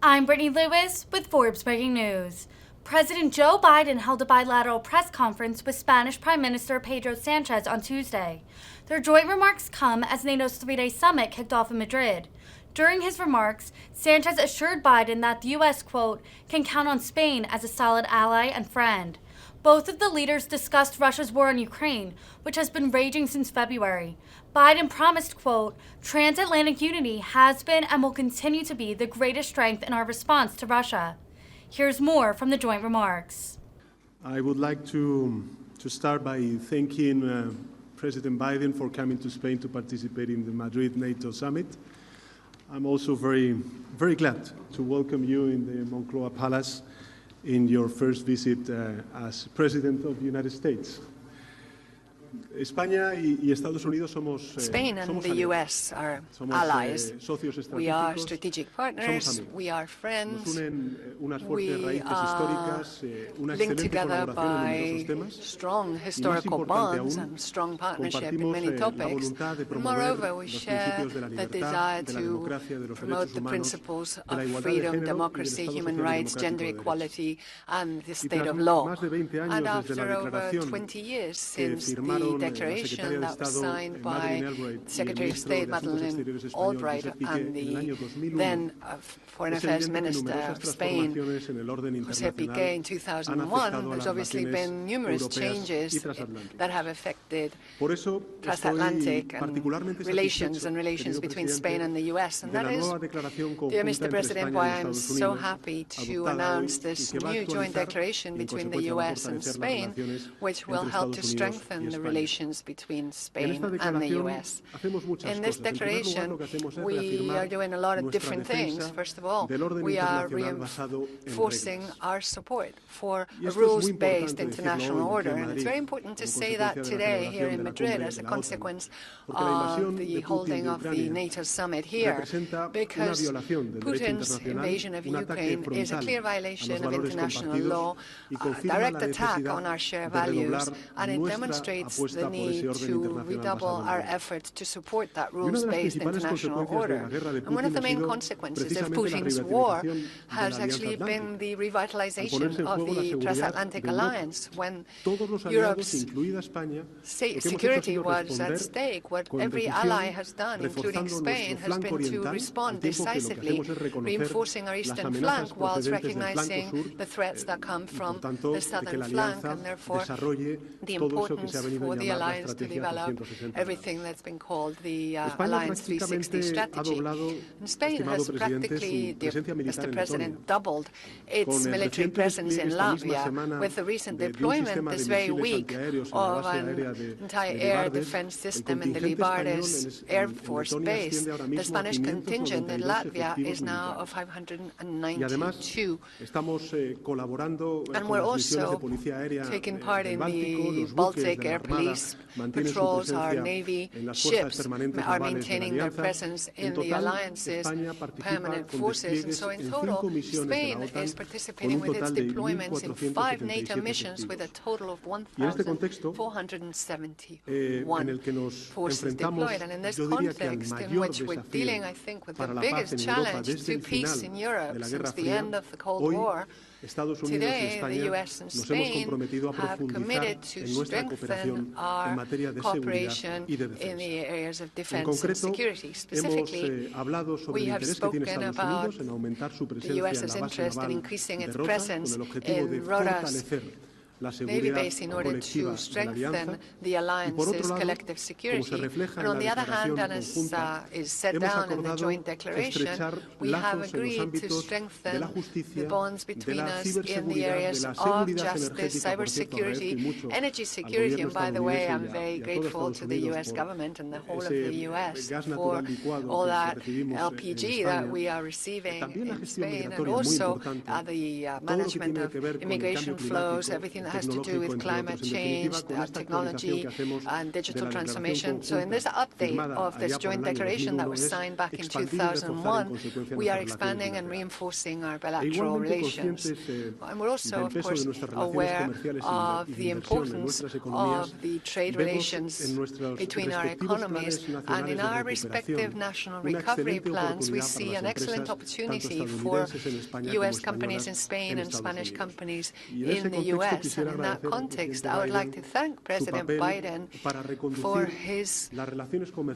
I'm Brittany Lewis with Forbes Breaking News. President Joe Biden held a bilateral press conference with Spanish Prime Minister Pedro Sánchez on Tuesday. Their joint remarks come as NATO's three-day summit kicked off in Madrid. During his remarks, Sánchez assured Biden that the U.S., quote, can count on Spain as a solid ally and friend. Both of the leaders discussed Russia's war on Ukraine, which has been raging since February. Biden promised, quote, transatlantic unity has been and will continue to be the greatest strength in our response to Russia. Here's more from the joint remarks. I would like to start by thanking President Biden for coming to Spain to participate in the Madrid NATO summit. I'm also very glad to welcome you in the Moncloa Palace in your first visit as President of the United States. Spain and the U.S. are allies. We are strategic partners. We are friends. We are linked together by strong historical bonds and strong partnership in many topics. Moreover, we share the desire to promote the principles of freedom, democracy, human rights, gender equality, and the state of law. And after over 20 years since the declaration that was signed by Secretary of State Madeleine Albright and the then Foreign Affairs Minister of Spain, José Piqué, in 2001, there's obviously been numerous changes that have affected transatlantic relations between Spain and the U.S. And that is, dear Mr. President, why I'm so happy to announce this new joint declaration between the U.S. and Spain, which will help to strengthen the relations between Spain and the U.S. In this declaration, we are doing a lot of different things. First of all, we are reinforcing our support for a rules-based international order. And it's very important to say that today here in Madrid as a consequence of the holding of the NATO summit here, because Putin's invasion of Ukraine is a clear violation of international law, a direct attack on our shared values, and it demonstrates the need to redouble our efforts to support that rules-based international order. And one of the main consequences of Putin's war has actually been the revitalization of the transatlantic alliance. When Europe's security was at stake, what every ally has done, including Spain, has been to respond decisively, reinforcing our eastern flank whilst recognizing the threats that come from the southern flank, and therefore the importance for the alliance to develop everything that's been called the Alliance 360 strategy. And Spain has practically, Mr. President, doubled its military presence in Latvia with the recent deployment this very week of an entire air defense system in the Libares Air Force Base. The Spanish contingent in Latvia is now of 592. And we're also taking part in the Baltic Air Police patrols. Our Navy ships are maintaining their presence in the alliance's permanent forces. And so in total, Spain is participating with its deployments in 5 NATO missions with a total of 1,471 forces deployed. And in this context in which we're dealing, I think, with the biggest challenge to peace in Europe since the end of the Cold War, today, the U.S. and Spain have committed to strengthen our cooperation in the areas of defense and security. Specifically, we have spoken about the U.S.'s interest in increasing its presence in Rodas Navy base in order to strengthen the alliance's collective security. And on the other hand, and as is set down in the joint declaration, we have agreed to strengthen the bonds between us in the areas of justice, cybersecurity, energy security. And by the way, I'm very grateful to the U.S. government and the whole of the U.S. for all that LPG that we are receiving in Spain, and also the management of immigration flows, everything that has to do with climate change, technology, and digital transformation. So in this update of this joint declaration that was signed back in 2001, we are expanding and reinforcing our bilateral relations. And we're also, of course, aware of the importance of the trade relations between our economies, and in our respective national recovery plans, we see an excellent opportunity for U.S. companies in Spain and Spanish companies in the U.S. And in that context, I would like to thank President Biden for his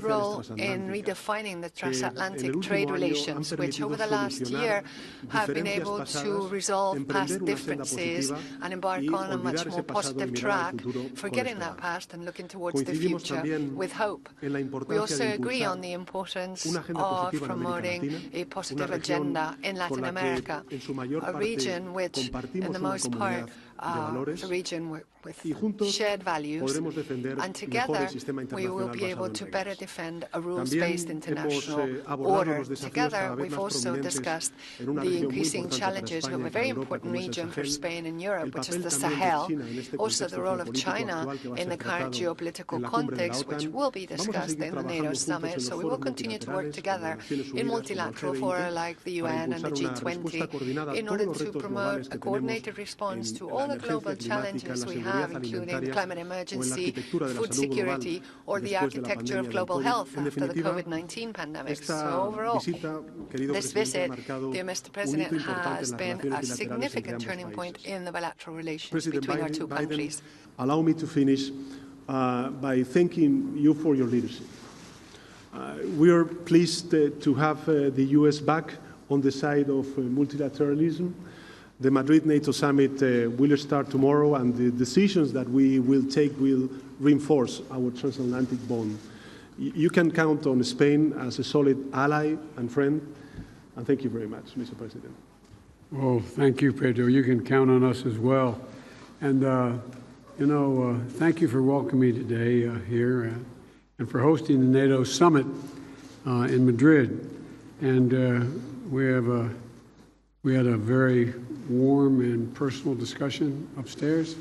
role in redefining the transatlantic trade relations, which over the last year have been able to resolve past differences and embark on a much more positive track, forgetting that past and looking towards the future with hope. We also agree on the importance of promoting a positive agenda in Latin America, a region which, in the most part, a region with shared values, and together we will be able to better defend a rules-based international order. Together, we've also discussed the increasing challenges of a very important region for Spain and Europe, which is the Sahel, also the role of China in the current geopolitical context, which will be discussed in the NATO summit. So we will continue to work together in multilateral fora like the UN and the G20 in order to promote a coordinated response to all the global challenges we have, including the climate emergency, food security, or the architecture of global health after the COVID-19 pandemic. So overall, this visit, dear Mr. President, has been a significant turning point in the bilateral relations between our two countries. Allow me to finish by thanking you for your leadership. We are pleased to have the U.S. back on the side of multilateralism. The Madrid NATO summit will start tomorrow, and the decisions that we will take will reinforce our transatlantic bond. You can count on Spain as a solid ally and friend, and thank you very much, Mr. President. Well, thank you, Pedro. You can count on us as well. And, thank you for welcoming me today here and for hosting the NATO summit in Madrid. And we had a very warm and personal discussion upstairs.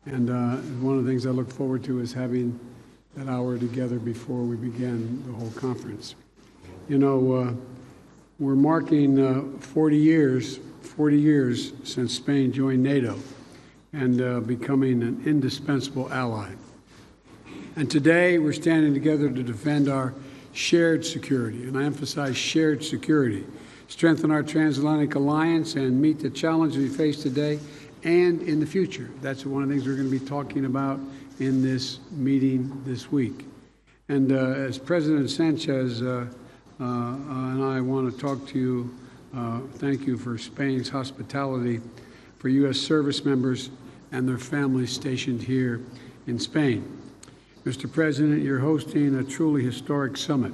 And one of the things I look forward to is having that hour together before we begin the whole conference. We're marking 40 years since Spain joined NATO and becoming an indispensable ally. And today we're standing together to defend our shared security, and I emphasize shared security, strengthen our transatlantic alliance, and meet the challenges we face today and in the future. That's one of the things we're going to be talking about in this meeting this week. And as President Sánchez and I want to talk to you, thank you for Spain's hospitality for U.S. service members and their families stationed here in Spain. Mr. President, you're hosting a truly historic summit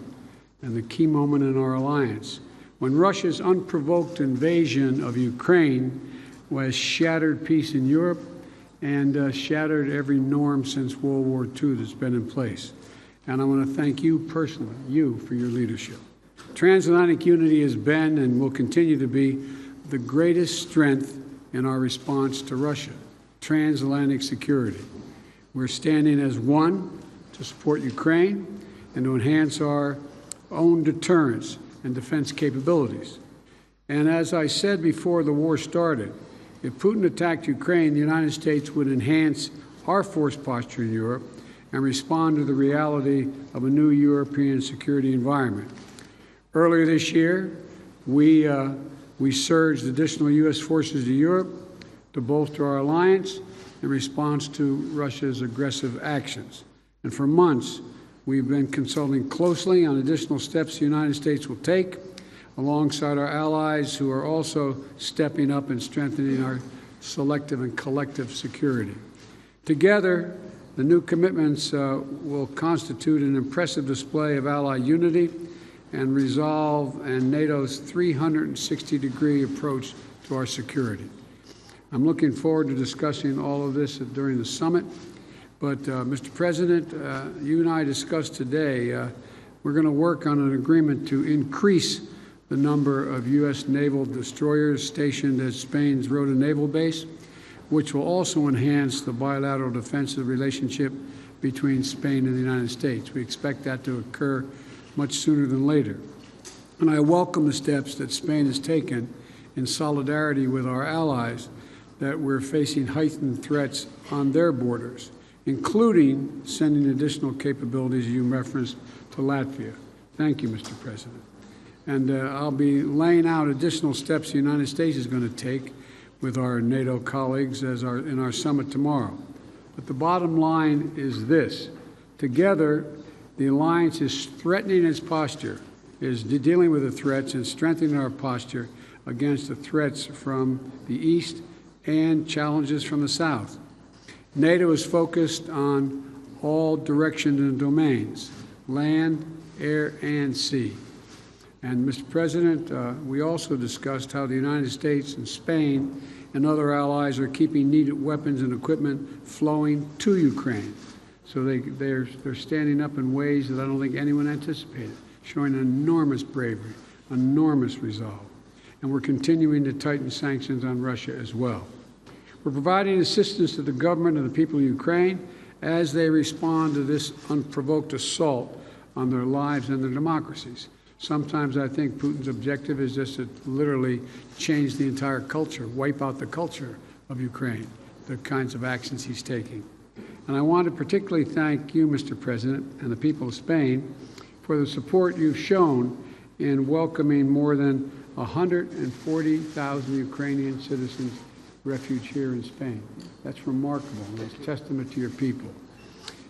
and the key moment in our alliance when Russia's unprovoked invasion of Ukraine has shattered peace in Europe and shattered every norm since World War II that's been in place. And I want to thank you personally, you, for your leadership. Transatlantic unity has been and will continue to be the greatest strength in our response to Russia, transatlantic security. We're standing as one to support Ukraine and to enhance our own deterrence and defense capabilities. And as I said before the war started, if Putin attacked Ukraine, the United States would enhance our force posture in Europe and respond to the reality of a new European security environment. Earlier this year, we surged additional U.S. forces to Europe to bolster our alliance in response to Russia's aggressive actions. And for months, we've been consulting closely on additional steps the United States will take, alongside our allies who are also stepping up and strengthening our selective and collective security. Together, the new commitments will constitute an impressive display of ally unity and resolve and NATO's 360-degree approach to our security. I'm looking forward to discussing all of this during the summit. But, Mr. President, you and I discussed today, we're going to work on an agreement to increase the number of U.S. naval destroyers stationed at Spain's Rota Naval Base. which will also enhance the bilateral defensive relationship between Spain and the United States. We expect that to occur much sooner than later. And I welcome the steps that Spain has taken in solidarity with our allies that we're facing heightened threats on their borders, including sending additional capabilities, you referenced, to Latvia. Thank you, Mr. President. And I'll be laying out additional steps the United States is going to take with our NATO colleagues in our summit tomorrow. But the bottom line is this. Together, the alliance is strengthening its posture, is dealing with the threats and strengthening our posture against the threats from the East and challenges from the South. NATO is focused on all directions and domains, land, air, and sea. And, Mr. President, we also discussed how the United States and Spain and other allies are keeping needed weapons and equipment flowing to Ukraine. So they're standing up in ways that I don't think anyone anticipated, showing enormous bravery, enormous resolve. And we're continuing to tighten sanctions on Russia as well. We're providing assistance to the government and the people of Ukraine as they respond to this unprovoked assault on their lives and their democracies. Sometimes I think Putin's objective is just to literally change the entire culture, wipe out the culture of Ukraine, the kinds of actions he's taking. And I want to particularly thank you, Mr. President, and the people of Spain for the support you've shown in welcoming more than 140,000 Ukrainian citizens refuge here in Spain. That's remarkable, and it's a testament to your people.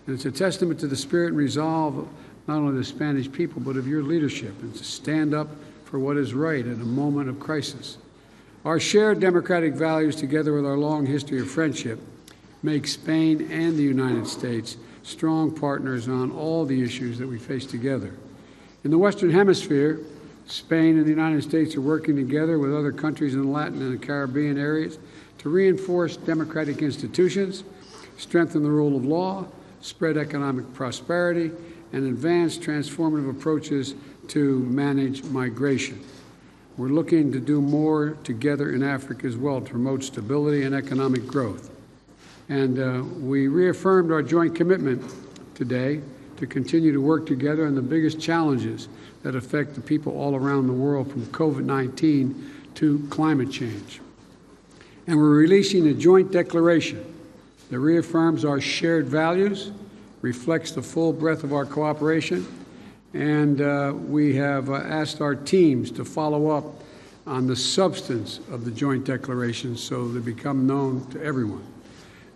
And it's a testament to the spirit and resolve not only of the Spanish people, but of your leadership, and to stand up for what is right at a moment of crisis. Our shared democratic values, together with our long history of friendship, make Spain and the United States strong partners on all the issues that we face together. In the Western Hemisphere, Spain and the United States are working together with other countries in the Latin and the Caribbean areas to reinforce democratic institutions, strengthen the rule of law, spread economic prosperity, and advance transformative approaches to manage migration. We're looking to do more together in Africa as well to promote stability and economic growth. And we reaffirmed our joint commitment today to continue to work together on the biggest challenges that affect the people all around the world, from COVID-19 to climate change. And we're releasing a joint declaration that reaffirms our shared values, reflects the full breadth of our cooperation, and we have asked our teams to follow up on the substance of the joint declaration so they become known to everyone.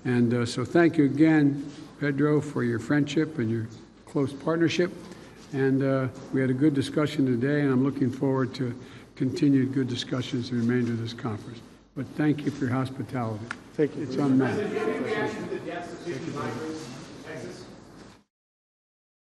And so thank you again, Pedro, for your friendship and your close partnership. And we had a good discussion today, and I'm looking forward to continued good discussions the remainder of this conference. But thank you for your hospitality. Thank you. It's unmatched. Reaction to the deaths of 50 migrants